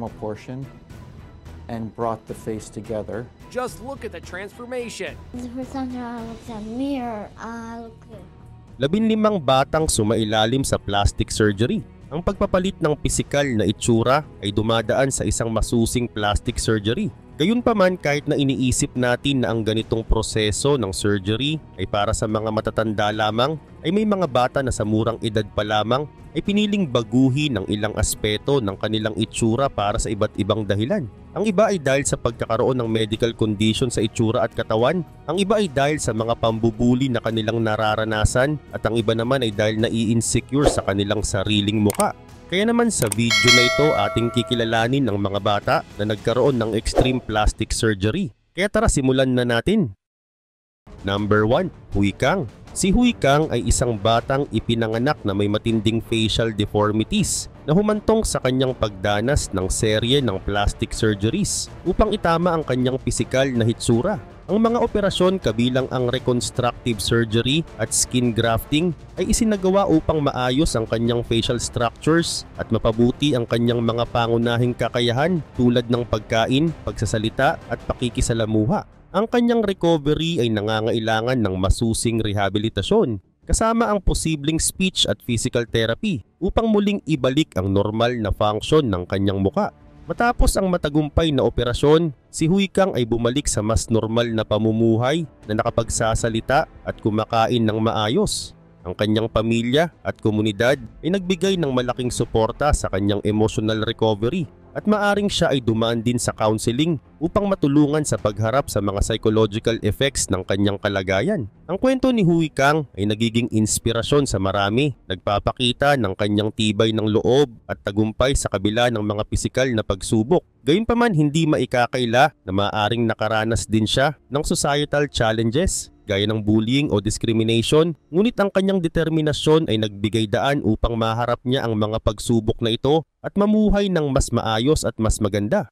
portion and brought the face together. Just look at the transformation. The first time I looked at the mirror, I looked good. 15 batang sumailalim sa plastic surgery. Ang pagpapalit ng pisikal na itsura ay dumadaan sa isang masusing plastic surgery. Gayunpaman, kahit na iniisip natin na ang ganitong proseso ng surgery ay para sa mga matatanda lamang, ay may mga bata na sa murang edad pa lamang ay piniling baguhin ang ilang aspeto ng kanilang itsura para sa iba't ibang dahilan. Ang iba ay dahil sa pagkakaroon ng medical condition sa itsura at katawan, ang iba ay dahil sa mga pambubuli na kanilang nararanasan, at ang iba naman ay dahil nai-insecure sa kanilang sariling muka. Kaya naman sa video na ito ating kikilalanin ang mga bata na nagkaroon ng extreme plastic surgery. Kaya tara simulan na natin. Number 1. Huy Kang. Si Huy Kang ay isang batang ipinanganak na may matinding facial deformities na humantong sa kanyang pagdanas ng serye ng plastic surgeries upang itama ang kanyang pisikal na hitsura. Ang mga operasyon kabilang ang reconstructive surgery at skin grafting ay isinagawa upang maayos ang kanyang facial structures at mapabuti ang kanyang mga pangunahing kakayahan tulad ng pagkain, pagsasalita at pakikisalamuha. Ang kanyang recovery ay nangangailangan ng masusing rehabilitasyon kasama ang posibleng speech at physical therapy upang muling ibalik ang normal na function ng kanyang muka. Matapos ang matagumpay na operasyon, si Huy Kang ay bumalik sa mas normal na pamumuhay na nakapagsasalita at kumakain ng maayos. Ang kanyang pamilya at komunidad ay nagbigay ng malaking suporta sa kanyang emotional recovery at maaring siya ay dumaan din sa counseling upang matulungan sa pagharap sa mga psychological effects ng kanyang kalagayan. Ang kwento ni Huy Kang ay nagiging inspirasyon sa marami, nagpapakita ng kanyang tibay ng loob at tagumpay sa kabila ng mga pisikal na pagsubok. Gayunpaman, hindi maikakaila na maaring nakaranas din siya ng societal challenges gaya ng bullying o discrimination, ngunit ang kanyang determinasyon ay nagbigay daan upang maharap niya ang mga pagsubok na ito at mamuhay ng mas maayos at mas maganda.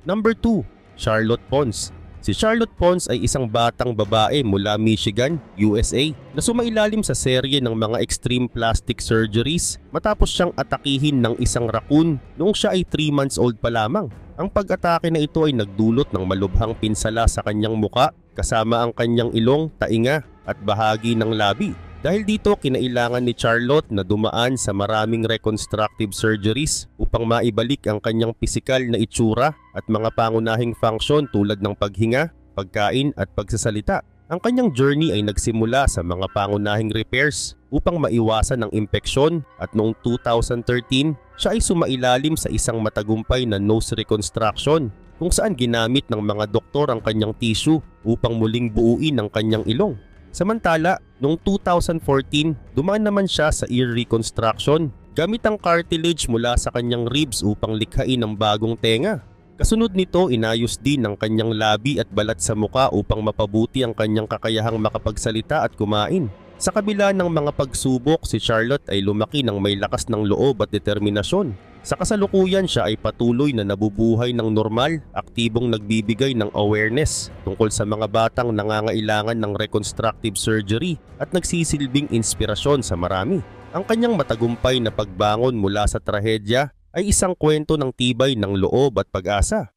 Number 2. Charlotte Pons. Si Charlotte Pons ay isang batang babae mula Michigan, USA na sumailalim sa serye ng mga extreme plastic surgeries matapos siyang atakihin ng isang raccoon noong siya ay 3 months old pa lamang. Ang pag-atake na ito ay nagdulot ng malubhang pinsala sa kanyang muka kasama ang kanyang ilong, tainga at bahagi ng labi. Dahil dito, kinailangan ni Charlotte na dumaan sa maraming reconstructive surgeries upang maibalik ang kanyang pisikal na itsura at mga pangunahing function tulad ng paghinga, pagkain at pagsasalita. Ang kanyang journey ay nagsimula sa mga pangunahing repairs upang maiwasan ang impeksyon, at noong 2013, siya ay sumailalim sa isang matagumpay na nose reconstruction kung saan ginamit ng mga doktor ang kanyang tissue upang muling buuin ang kanyang ilong. Samantala, noong 2014, dumaan naman siya sa ear reconstruction gamit ang cartilage mula sa kanyang ribs upang likhain ang bagong tenga. Kasunod nito, inayos din ang kanyang labi at balat sa muka upang mapabuti ang kanyang kakayahang makapagsalita at kumain. Sa kabila ng mga pagsubok, si Charlotte ay lumaki ng may lakas ng loob at determinasyon. Sa kasalukuyan, siya ay patuloy na nabubuhay ng normal, aktibong nagbibigay ng awareness tungkol sa mga batang nangangailangan ng reconstructive surgery at nagsisilbing inspirasyon sa marami. Ang kanyang matagumpay na pagbangon mula sa trahedya ay isang kwento ng tibay ng loob at pag-asa.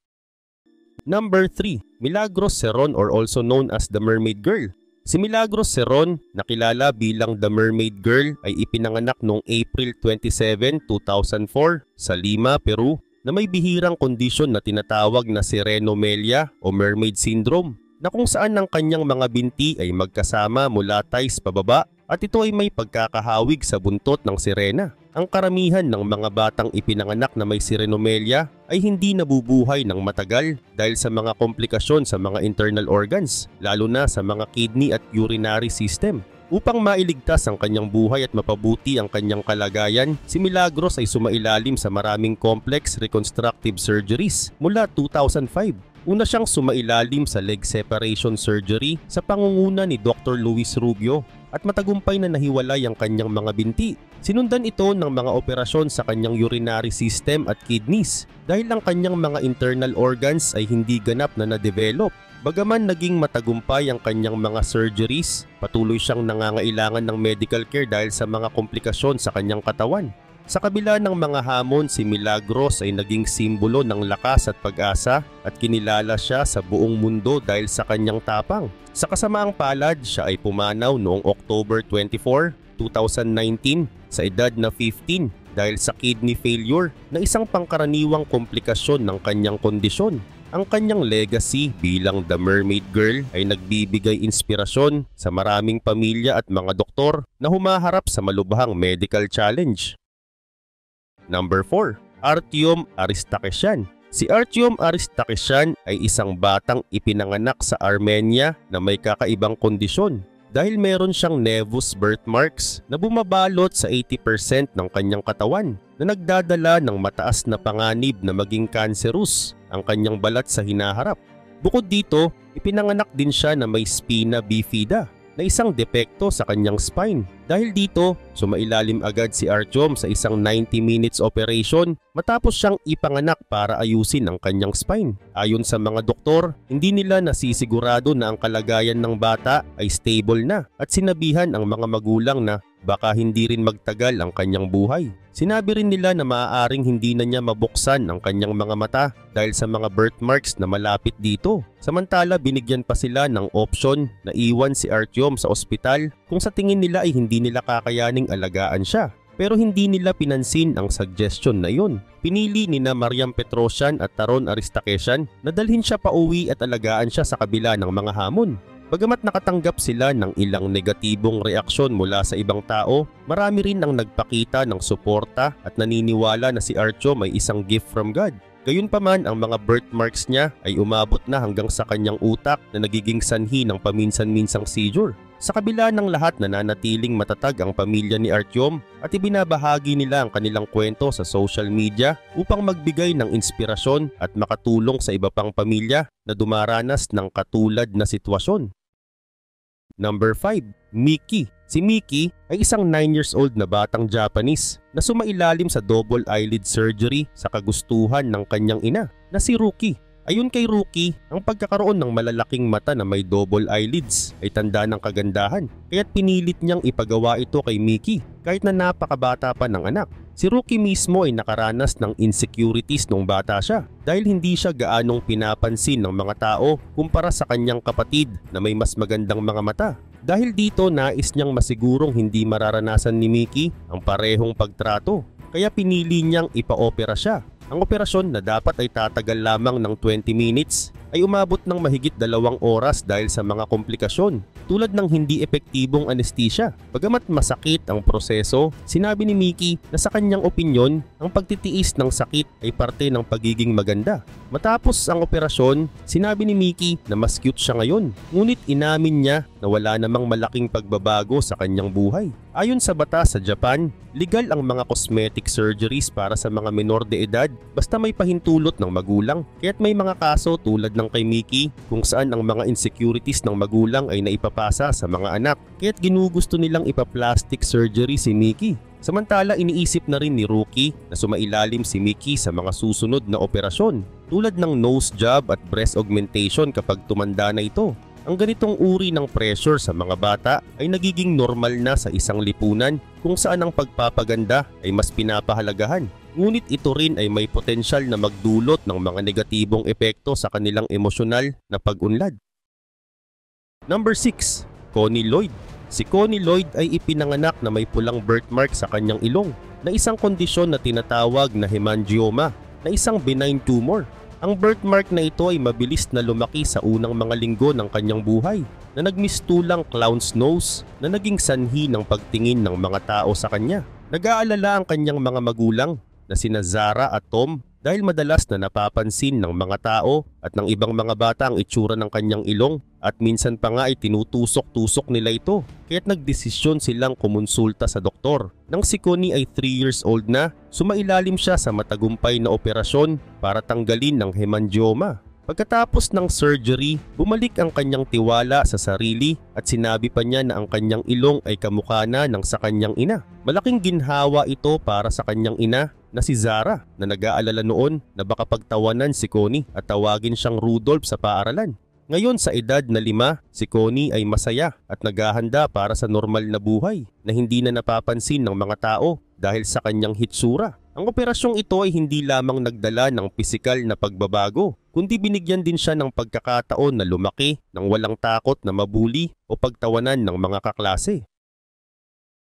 Number 3. Milagros Cerron, or also known as the Mermaid Girl. Si Milagros Cerron, nakilala bilang The Mermaid Girl, ay ipinanganak noong April 27, 2004 sa Lima, Peru na may bihirang kondisyon na tinatawag na sirenomelia o mermaid syndrome, na kung saan ang kanyang mga binti ay magkasama mula thighs pababa at ito ay may pagkakahawig sa buntot ng sirena. Ang karamihan ng mga batang ipinanganak na may sirenomelia ay hindi nabubuhay ng matagal dahil sa mga komplikasyon sa mga internal organs, lalo na sa mga kidney at urinary system. Upang mailigtas ang kanyang buhay at mapabuti ang kanyang kalagayan, si Milagros ay sumailalim sa maraming complex reconstructive surgeries mula 2005. Una siyang sumailalim sa leg separation surgery sa pangunguna ni Dr. Luis Rubio at matagumpay na nahiwalay ang kanyang mga binti. Sinundan ito ng mga operasyon sa kanyang urinary system at kidneys dahil ang kanyang mga internal organs ay hindi ganap na na-develop. Bagaman naging matagumpay ang kanyang mga surgeries, patuloy siyang nangangailangan ng medical care dahil sa mga komplikasyon sa kanyang katawan. Sa kabila ng mga hamon, si Milagros ay naging simbolo ng lakas at pag-asa at kinilala siya sa buong mundo dahil sa kanyang tapang. Sa kasamaang palad, siya ay pumanaw noong October 24, 2019 sa edad na 15 dahil sa kidney failure na isang pangkaraniwang komplikasyon ng kanyang kondisyon. Ang kanyang legacy bilang The Mermaid Girl ay nagbibigay inspirasyon sa maraming pamilya at mga doktor na humaharap sa malubhang medical challenge. Number 4. Artyom Aristakesyan. Si Artyom Aristakesyan ay isang batang ipinanganak sa Armenia na may kakaibang kondisyon dahil meron siyang nevus birthmarks na bumabalot sa 80% ng kanyang katawan na nagdadala ng mataas na panganib na maging cancerous ang kanyang balat sa hinaharap. Bukod dito, ipinanganak din siya na may spina bifida na isang depekto sa kanyang spine. Dahil dito, sumailalim agad si Artyom sa isang 90 minutes operation matapos siyang ipanganak para ayusin ang kanyang spine. Ayon sa mga doktor, hindi nila nasisigurado na ang kalagayan ng bata ay stable na at sinabihan ang mga magulang na baka hindi rin magtagal ang kanyang buhay. Sinabi rin nila na maaaring hindi na niya mabuksan ang kanyang mga mata dahil sa mga birthmarks na malapit dito. Samantala, binigyan pa sila ng option na iwan si Artyom sa ospital kung sa tingin nila ay hindi nila kakayaning alagaan siya. Pero hindi nila pinansin ang suggestion na yun. Pinili nina Mariam Petrosyan at Taron Aristakesyan na dalhin siya pauwi at alagaan siya sa kabila ng mga hamon. Bagamat nakatanggap sila ng ilang negatibong reaksyon mula sa ibang tao, marami rin ang nagpakita ng suporta at naniniwala na si Artyom ay isang gift from God. Gayunpaman, ang mga birthmarks niya ay umabot na hanggang sa kanyang utak na nagiging sanhi ng paminsan-minsang seizure. Sa kabila ng lahat, nananatiling matatag ang pamilya ni Artyom at ibinabahagi nila ang kanilang kwento sa social media upang magbigay ng inspirasyon at makatulong sa iba pang pamilya na dumaranas ng katulad na sitwasyon. Number 5. Miki. Si Miki ay isang 9 years old na batang Japanese na sumailalim sa double eyelid surgery sa kagustuhan ng kanyang ina na si Ruki. Ayon kay Ruki, ang pagkakaroon ng malalaking mata na may double eyelids ay tanda ng kagandahan, kaya't pinilit niyang ipagawa ito kay Miki kahit na napakabata pa ng anak. Si Ruki mismo ay nakaranas ng insecurities nung bata siya dahil hindi siya gaanong pinapansin ng mga tao kumpara sa kanyang kapatid na may mas magandang mga mata. Dahil dito, nais niyang masigurong hindi mararanasan ni Miki ang parehong pagtrato, kaya pinili niyang ipa-opera siya. Ang operasyon na dapat ay tatagal lamang ng 20 minutes ay umabot ng mahigit 2 oras dahil sa mga komplikasyon tulad ng hindi epektibong anesthesia. Bagamat masakit ang proseso, sinabi ni Miki na sa kanyang opinyon, ang pagtitiis ng sakit ay parte ng pagiging maganda. Matapos ang operasyon, sinabi ni Miki na mas cute siya ngayon, ngunit inamin niya na wala namang malaking pagbabago sa kanyang buhay. Ayon sa batas sa Japan, legal ang mga cosmetic surgeries para sa mga menor de edad basta may pahintulot ng magulang. Kaya't may mga kaso tulad ng kay Miki kung saan ang mga insecurities ng magulang ay naipapasa sa mga anak. Kaya't ginugusto nilang ipa-plastic surgery si Miki. Samantala, iniisip na rin ni Ruki na sumailalim si Miki sa mga susunod na operasyon tulad ng nose job at breast augmentation kapag tumanda na ito. Ang ganitong uri ng pressure sa mga bata ay nagiging normal na sa isang lipunan kung saan ang pagpapaganda ay mas pinapahalagahan. Ngunit ito rin ay may potensyal na magdulot ng mga negatibong epekto sa kanilang emosyonal na pag-unlad. Number 6. Connie Lloyd. Si Connie Lloyd ay ipinanganak na may pulang birthmark sa kanyang ilong na isang kondisyon na tinatawag na hemangioma na isang benign tumor. Ang birthmark na ito ay mabilis na lumaki sa unang mga linggo ng kanyang buhay na nagmistulang clown's nose na naging sanhi ng pagtingin ng mga tao sa kanya. Nag-aalala ang kanyang mga magulang na sina Zara at Tom dahil madalas na napapansin ng mga tao at ng ibang mga bata ang itsura ng kanyang ilong at minsan pa nga ay tinutusok-tusok nila ito. Kaya't nagdesisyon silang kumonsulta sa doktor. Nang si Connie ay 3 years old na, sumailalim siya sa matagumpay na operasyon para tanggalin ang hemangioma. Pagkatapos ng surgery, bumalik ang kanyang tiwala sa sarili at sinabi pa niya na ang kanyang ilong ay kamukha na ng sa kanyang ina. Malaking ginhawa ito para sa kanyang ina na si Zara na nag-aalala noon na baka pagtawanan si Connie at tawagin siyang Rudolph sa paaralan. Ngayon sa edad na 5, si Connie ay masaya at naghahanda para sa normal na buhay na hindi na napapansin ng mga tao dahil sa kanyang hitsura. Ang operasyong ito ay hindi lamang nagdala ng pisikal na pagbabago, kundi binigyan din siya ng pagkakataon na lumaki ng walang takot na mabuli o pagtawanan ng mga kaklase.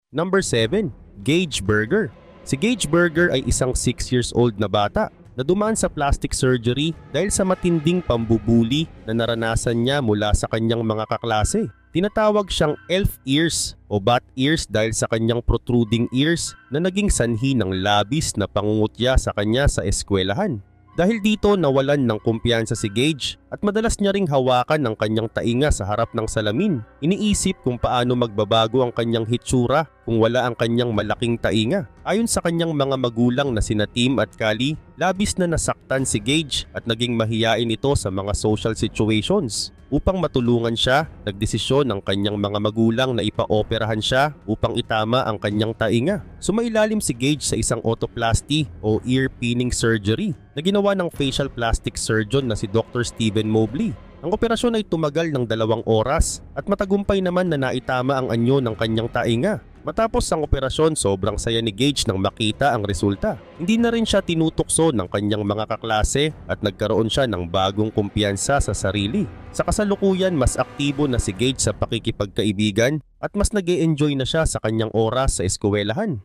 Number 7. Gage Berger. Si Gage Berger ay isang 6 years old na bata na dumaan sa plastic surgery dahil sa matinding pambubuli na naranasan niya mula sa kanyang mga kaklase. Tinatawag siyang elf ears o bat ears dahil sa kanyang protruding ears na naging sanhi ng labis na pangungutya sa kanya sa eskwelahan. Dahil dito nawalan ng kumpiyansa si Gage at madalas niya ring hawakan ang kanyang tainga sa harap ng salamin. Iniisip kung paano magbabago ang kanyang hitsura kung wala ang kanyang malaking tainga. Ayon sa kanyang mga magulang na sina Tim at Callie, labis na nasaktan si Gage at naging mahiyain ito sa mga social situations. Upang matulungan siya, nagdesisyon ng kanyang mga magulang na ipa-operahan siya upang itama ang kanyang tainga. Sumailalim si Gage sa isang otoplasty o ear pinning surgery na ginawa ng facial plastic surgeon na si Dr. Stephen Mobley. Ang operasyon ay tumagal ng 2 oras at matagumpay naman na naitama ang anyo ng kanyang tainga. Matapos ang operasyon, sobrang saya ni Gage nang makita ang resulta. Hindi na rin siya tinutukso ng kanyang mga kaklase at nagkaroon siya ng bagong kumpiyansa sa sarili. Sa kasalukuyan, mas aktibo na si Gage sa pakikipagkaibigan at mas nag-e-enjoy na siya sa kanyang oras sa eskwelahan.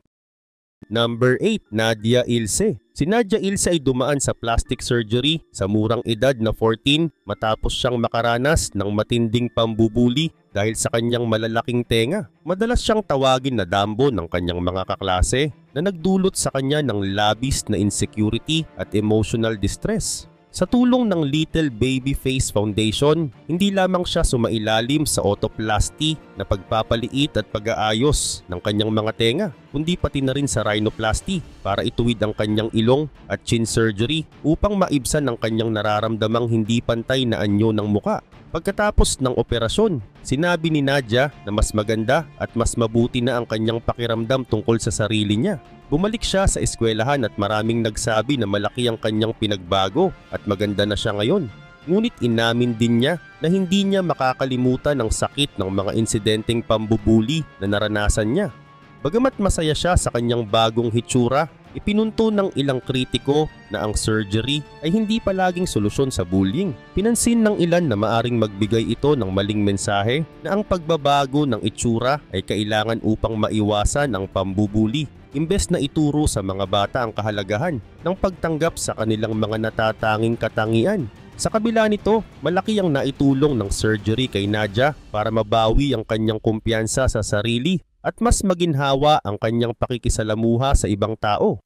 Number 8. Nadia Ilse. Si Nadia Ilse ay dumaan sa plastic surgery sa murang edad na 14 matapos siyang makaranas ng matinding pambubuli dahil sa kanyang malalaking tenga. Madalas siyang tawagin na Dumbo ng kanyang mga kaklase na nagdulot sa kanya ng labis na insecurity at emotional distress. Sa tulong ng Little Baby Face Foundation, hindi lamang siya sumailalim sa otoplasty na pagpapaliit at pag-aayos ng kanyang mga tenga, kundi pati na rin sa rhinoplasty para ituwid ang kanyang ilong at chin surgery upang maibsan ang kanyang nararamdamang hindi pantay na anyo ng muka. Pagkatapos ng operasyon, sinabi ni Nadia na mas maganda at mas mabuti na ang kanyang pakiramdam tungkol sa sarili niya. Bumalik siya sa eskwelahan at maraming nagsabi na malaki ang kanyang pinagbago at maganda na siya ngayon. Ngunit inamin din niya na hindi niya makakalimutan ang sakit ng mga insidenteng pambubuli na naranasan niya. Bagamat masaya siya sa kanyang bagong hitsura, ipinunto ng ilang kritiko na ang surgery ay hindi palaging solusyon sa bullying. Pinansin ng ilan na maaring magbigay ito ng maling mensahe na ang pagbabago ng itsura ay kailangan upang maiwasan ang pambubuli. Imbes na ituro sa mga bata ang kahalagahan ng pagtanggap sa kanilang mga natatanging katangian. Sa kabila nito, malaki ang naitulong ng surgery kay Nadia para mabawi ang kanyang kumpiyansa sa sarili at mas maginhawa ang kanyang pakikisalamuha sa ibang tao.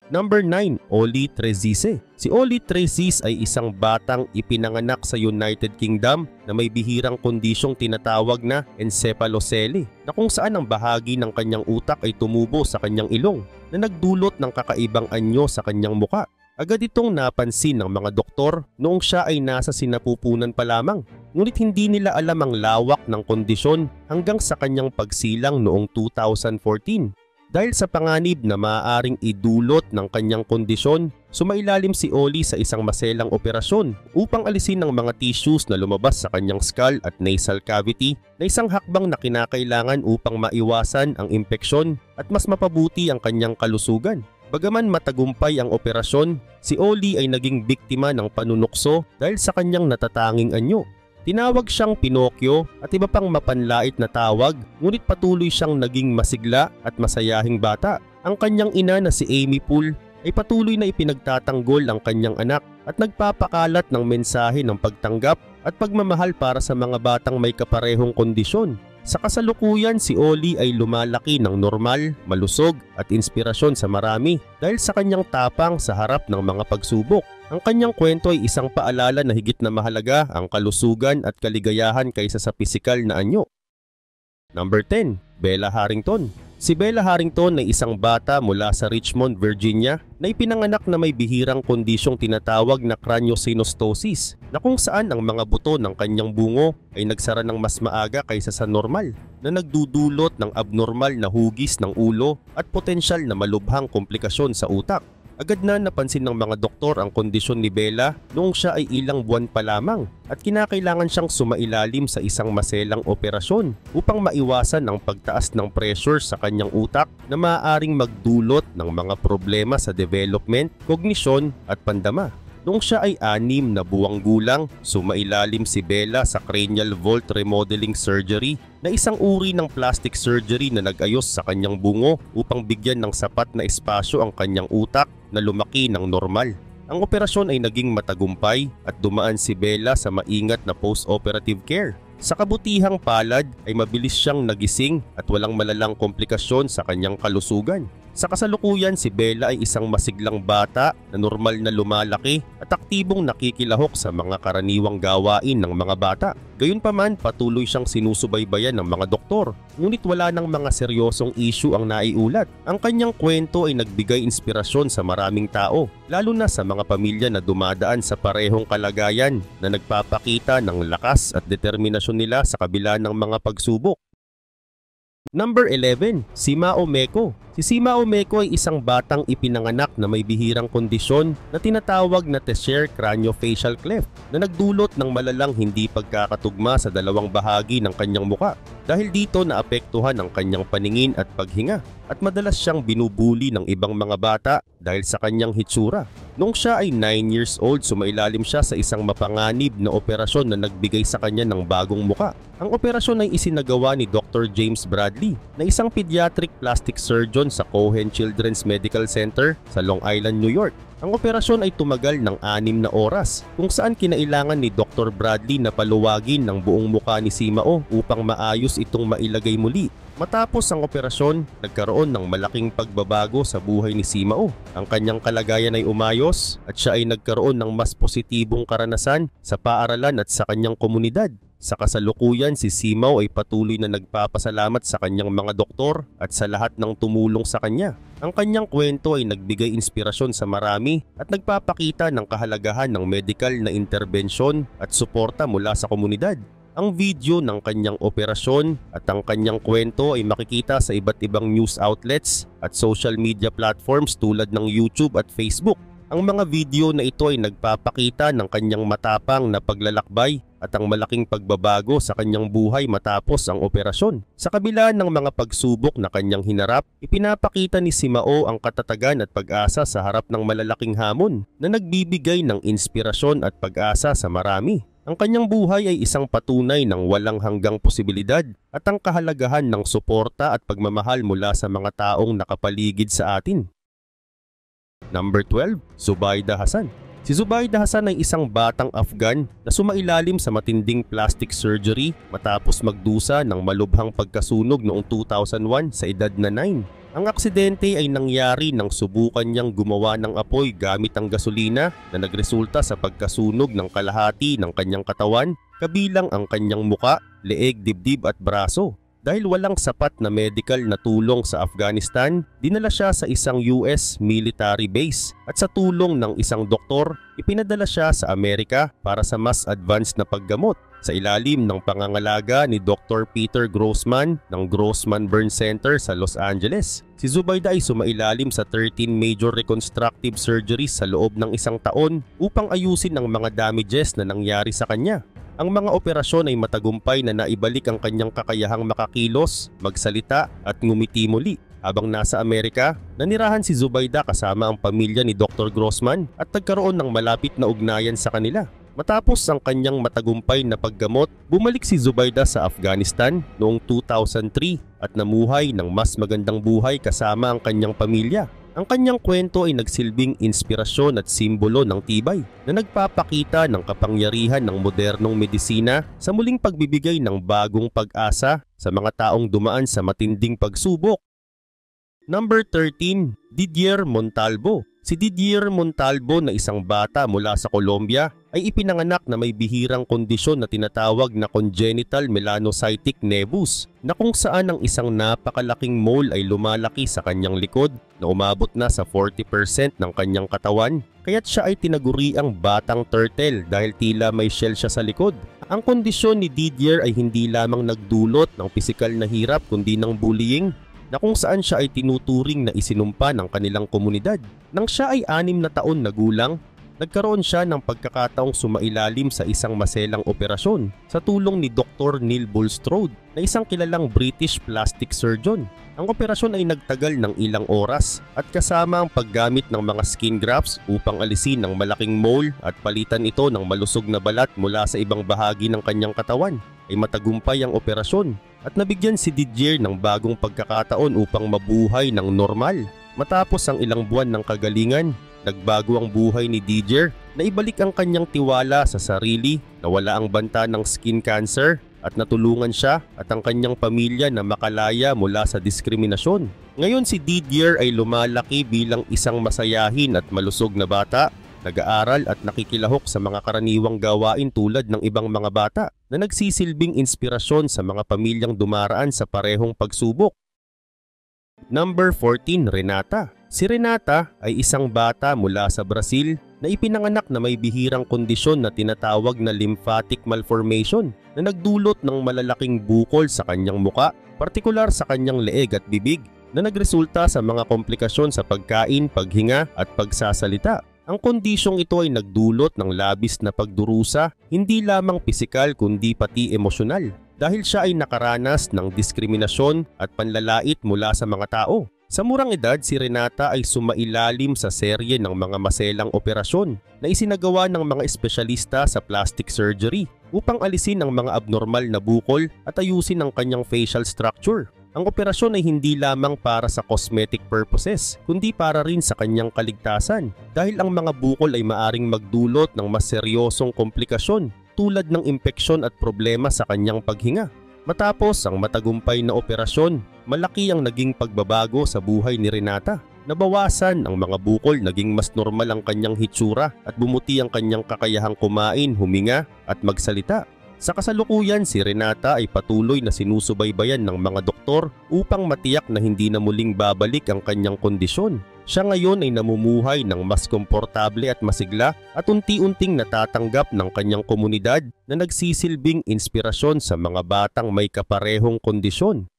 Number 9. Oli Trezise. Si Oli Trezise ay isang batang ipinanganak sa United Kingdom na may bihirang kondisyong tinatawag na encephalocele na kung saan ang bahagi ng kanyang utak ay tumubo sa kanyang ilong na nagdulot ng kakaibang anyo sa kanyang muka. Agad itong napansin ng mga doktor noong siya ay nasa sinapupunan pa lamang. Ngunit hindi nila alam ang lawak ng kondisyon hanggang sa kanyang pagsilang noong 2014. Dahil sa panganib na maaaring idulot ng kanyang kondisyon, sumailalim si Oli sa isang maselang operasyon upang alisin ang mga tissues na lumabas sa kanyang skull at nasal cavity na isang hakbang na kinakailangan upang maiwasan ang impeksyon at mas mapabuti ang kanyang kalusugan. Bagaman matagumpay ang operasyon, si Oli ay naging biktima ng panunukso dahil sa kanyang natatanging anyo. Tinawag siyang Pinocchio at iba pang mapanlait na tawag, ngunit patuloy siyang naging masigla at masayahing bata. Ang kanyang ina na si Amy Poole ay patuloy na ipinagtatanggol ang kanyang anak at nagpapakalat ng mensahe ng pagtanggap at pagmamahal para sa mga batang may kaparehong kondisyon. Sa kasalukuyan, si Oli ay lumalaki ng normal, malusog at inspirasyon sa marami dahil sa kanyang tapang sa harap ng mga pagsubok. Ang kanyang kwento ay isang paalala na higit na mahalaga ang kalusugan at kaligayahan kaysa sa pisikal na anyo. Number 10. Bella Harrington. Si Bella Harrington ay isang bata mula sa Richmond, Virginia na ipinanganak na may bihirang kondisyong tinatawag na craniosynostosis na kung saan ang mga buto ng kanyang bungo ay nagsara ng mas maaga kaysa sa normal na nagdudulot ng abnormal na hugis ng ulo at potensyal na malubhang komplikasyon sa utak. Agad na napansin ng mga doktor ang kondisyon ni Bella noong siya ay ilang buwan pa lamang at kinakailangan siyang sumailalim sa isang maselang operasyon upang maiwasan ang pagtaas ng pressure sa kanyang utak na maaaring magdulot ng mga problema sa development, kognisyon at pandama. Noong siya ay 6 na buwang gulang, sumailalim si Bella sa cranial vault remodeling surgery na isang uri ng plastic surgery na nag-ayos sa kanyang bungo upang bigyan ng sapat na espasyo ang kanyang utak na lumaki ng normal. Ang operasyon ay naging matagumpay at dumaan si Bella sa maingat na post-operative care. Sa kabutihang palad ay mabilis siyang nagising at walang malalang komplikasyon sa kanyang kalusugan. Sa kasalukuyan, si Bella ay isang masiglang bata na normal na lumalaki at aktibong nakikilahok sa mga karaniwang gawain ng mga bata. Gayunpaman, patuloy siyang sinusubaybayan ng mga doktor, ngunit wala ng mga seryosong issue ang naiulat. Ang kanyang kwento ay nagbigay inspirasyon sa maraming tao, lalo na sa mga pamilya na dumadaan sa parehong kalagayan na nagpapakita ng lakas at determinasyon nila sa kabila ng mga pagsubok. Number 11, si Mao Meko. Si Mao Meko ay isang batang ipinanganak na may bihirang kondisyon na tinatawag na Tesher craniofacial cleft na nagdulot ng malalang hindi pagkakatugma sa dalawang bahagi ng kanyang muka. Dahil dito naapektuhan ang kanyang paningin at paghinga at madalas siyang binubuli ng ibang mga bata dahil sa kanyang hitsura. Noong siya ay 9 years old, sumailalim siya sa isang mapanganib na operasyon na nagbigay sa kanya ng bagong muka. Ang operasyon ay isinagawa ni Dr. James Bradley na isang pediatric plastic surgeon sa Cohen Children's Medical Center sa Long Island, New York. Ang operasyon ay tumagal ng 6 na oras kung saan kinailangan ni Dr. Bradley na paluwagin ng buong muka ni si Mao upang maayos itong mailagay muli. Matapos ang operasyon, nagkaroon ng malaking pagbabago sa buhay ni si Mao. Ang kanyang kalagayan ay umayos at siya ay nagkaroon ng mas positibong karanasan sa paaralan at sa kanyang komunidad. Sa kasalukuyan, si Mao ay patuloy na nagpapasalamat sa kanyang mga doktor at sa lahat ng tumulong sa kanya. Ang kanyang kwento ay nagbigay inspirasyon sa marami at nagpapakita ng kahalagahan ng medical na interbensyon at suporta mula sa komunidad. Ang video ng kanyang operasyon at ang kanyang kwento ay makikita sa iba't ibang news outlets at social media platforms tulad ng YouTube at Facebook. Ang mga video na ito ay nagpapakita ng kanyang matapang na paglalakbay at ang malaking pagbabago sa kanyang buhay matapos ang operasyon. Sa kabila ng mga pagsubok na kanyang hinarap, ipinapakita ni si Mao ang katatagan at pag-asa sa harap ng malalaking hamon na nagbibigay ng inspirasyon at pag-asa sa marami. Ang kanyang buhay ay isang patunay ng walang hanggang posibilidad at ang kahalagahan ng suporta at pagmamahal mula sa mga taong nakapaligid sa atin. Number 12, Zubaydah Hasan. Si Zubaydah Hasan ay isang batang Afghan na sumailalim sa matinding plastic surgery matapos magdusa ng malubhang pagkasunog noong 2001 sa edad na 9. Ang aksidente ay nangyari nang subukan niyang gumawa ng apoy gamit ang gasolina na nagresulta sa pagkasunog ng kalahati ng kanyang katawan, kabilang ang kanyang muka, leeg, dibdib at braso. Dahil walang sapat na medical na tulong sa Afghanistan, dinala siya sa isang US military base at sa tulong ng isang doktor, ipinadala siya sa Amerika para sa mas advanced na paggamot. Sa ilalim ng pangangalaga ni Dr. Peter Grossman ng Grossman Burn Center sa Los Angeles, si Zubaydah ay sumailalim sa 13 major reconstructive surgeries sa loob ng 1 taon upang ayusin ang mga damages na nangyari sa kanya. Ang mga operasyon ay matagumpay na naibalik ang kanyang kakayahang makakilos, magsalita at ngumiti muli. Habang nasa Amerika, nanirahan si Zubaydah kasama ang pamilya ni Dr. Grossman at nagkaroon ng malapit na ugnayan sa kanila. Matapos ang kanyang matagumpay na paggamot, bumalik si Zubaydah sa Afghanistan noong 2003 at namuhay ng mas magandang buhay kasama ang kanyang pamilya. Ang kanyang kwento ay nagsilbing inspirasyon at simbolo ng tibay na nagpapakita ng kapangyarihan ng modernong medisina sa muling pagbibigay ng bagong pag-asa sa mga taong dumaan sa matinding pagsubok. Number 13, Didier Montalvo. Si Didier Montalvo na isang bata mula sa Colombia ay ipinanganak na may bihirang kondisyon na tinatawag na congenital melanocytic nevus na kung saan ang isang napakalaking mole ay lumalaki sa kanyang likod na umabot na sa 40% ng kanyang katawan, kaya't siya ay tinaguriang batang turtle dahil tila may shell siya sa likod. Ang kondisyon ni Didier ay hindi lamang nagdulot ng pisikal na hirap kundi ng bullying. na kung saan siya ay tinuturing na isinumpa ng kanilang komunidad. Nang siya ay 6 na taon na gulang, nagkaroon siya ng pagkakataong sumailalim sa isang maselang operasyon sa tulong ni Dr. Neil Bulstrode na isang kilalang British plastic surgeon. Ang operasyon ay nagtagal ng ilang oras at kasama ang paggamit ng mga skin grafts upang alisin ang malaking mole at palitan ito ng malusog na balat mula sa ibang bahagi ng kanyang katawan. Ay matagumpay ang operasyon at nabigyan si Didier ng bagong pagkakataon upang mabuhay ng normal. Matapos ang ilang buwan ng kagalingan, nagbago ang buhay ni Didier na ibalik ang kanyang tiwala sa sarili, nawala ang banta ng skin cancer at natulungan siya at ang kanyang pamilya na makalaya mula sa diskriminasyon. Ngayon si Didier ay lumalaki bilang isang masayahin at malusog na bata, nag-aaral at nakikilahok sa mga karaniwang gawain tulad ng ibang mga bata na nagsisilbing inspirasyon sa mga pamilyang dumaraan sa parehong pagsubok. Number 14, Renata. Si Renata ay isang bata mula sa Brazil na ipinanganak na may bihirang kondisyon na tinatawag na lymphatic malformation na nagdulot ng malalaking bukol sa kanyang muka, partikular sa kanyang leeg at bibig, na nagresulta sa mga komplikasyon sa pagkain, paghinga at pagsasalita. Ang kondisyong ito ay nagdulot ng labis na pagdurusa, hindi lamang pisikal kundi pati emosyonal, dahil siya ay nakaranas ng diskriminasyon at panlalait mula sa mga tao. Sa murang edad, si Renata ay sumailalim sa serye ng mga maselang operasyon na isinagawa ng mga espesyalista sa plastic surgery upang alisin ang mga abnormal na bukol at ayusin ang kanyang facial structure. Ang operasyon ay hindi lamang para sa cosmetic purposes, kundi para rin sa kanyang kaligtasan dahil ang mga bukol ay maaring magdulot ng mas seryosong komplikasyon tulad ng impeksyon at problema sa kanyang paghinga. Matapos ang matagumpay na operasyon, malaki ang naging pagbabago sa buhay ni Renata. Nabawasan ang mga bukol, naging mas normal ang kanyang hitsura at bumuti ang kanyang kakayahang kumain, huminga at magsalita. Sa kasalukuyan, si Renata ay patuloy na sinusubaybayan ng mga doktor upang matiyak na hindi na muling babalik ang kanyang kondisyon. Siya ngayon ay namumuhay ng mas komportable at masigla at unti-unting natatanggap ng kanyang komunidad na nagsisilbing inspirasyon sa mga batang may kaparehong kondisyon.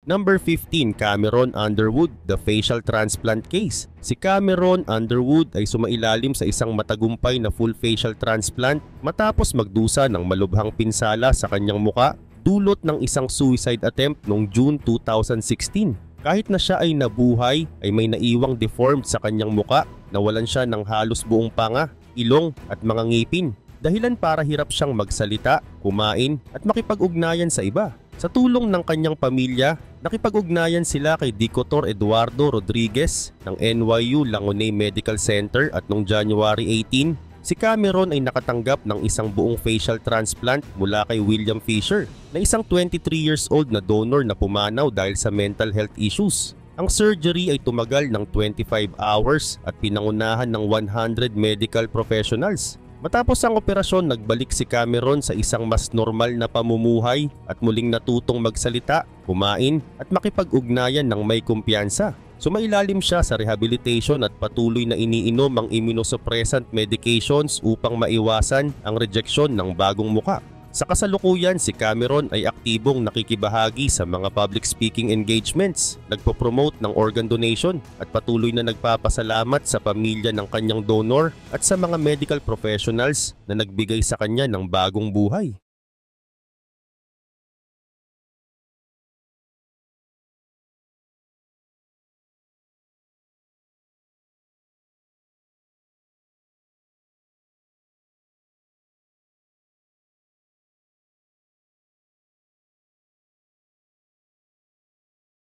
Number 15, Cameron Underwood, the facial transplant case. Si Cameron Underwood ay sumailalim sa isang matagumpay na full facial transplant matapos magdusa ng malubhang pinsala sa kanyang muka dulot ng isang suicide attempt noong June 2016. Kahit na siya ay nabuhay, ay may naiwang deformed sa kanyang muka, nawalan siya ng halos buong panga, ilong at mga ngipin. Dahilan para hirap siyang magsalita, kumain at makipag-ugnayan sa iba. Sa tulong ng kanyang pamilya, nakipag-ugnayan sila kay Dr. Eduardo Rodriguez ng NYU Langone Medical Center at noong January 18, si Cameron ay nakatanggap ng isang buong facial transplant mula kay William Fisher na isang 23 years old na donor na pumanaw dahil sa mental health issues. Ang surgery ay tumagal ng 25 hours at pinangunahan ng 100 medical professionals. Matapos ang operasyon, nagbalik si Cameron sa isang mas normal na pamumuhay at muling natutong magsalita, kumain at makipag-ugnayan ng may kumpiyansa. Sumailalim siya sa rehabilitation at patuloy na iniinom ang immunosuppressant medications upang maiwasan ang rejeksyon ng bagong muka. Sa kasalukuyan, si Cameron ay aktibong nakikibahagi sa mga public speaking engagements, nagpo-promote ng organ donation at patuloy na nagpapasalamat sa pamilya ng kanyang donor at sa mga medical professionals na nagbigay sa kanya ng bagong buhay.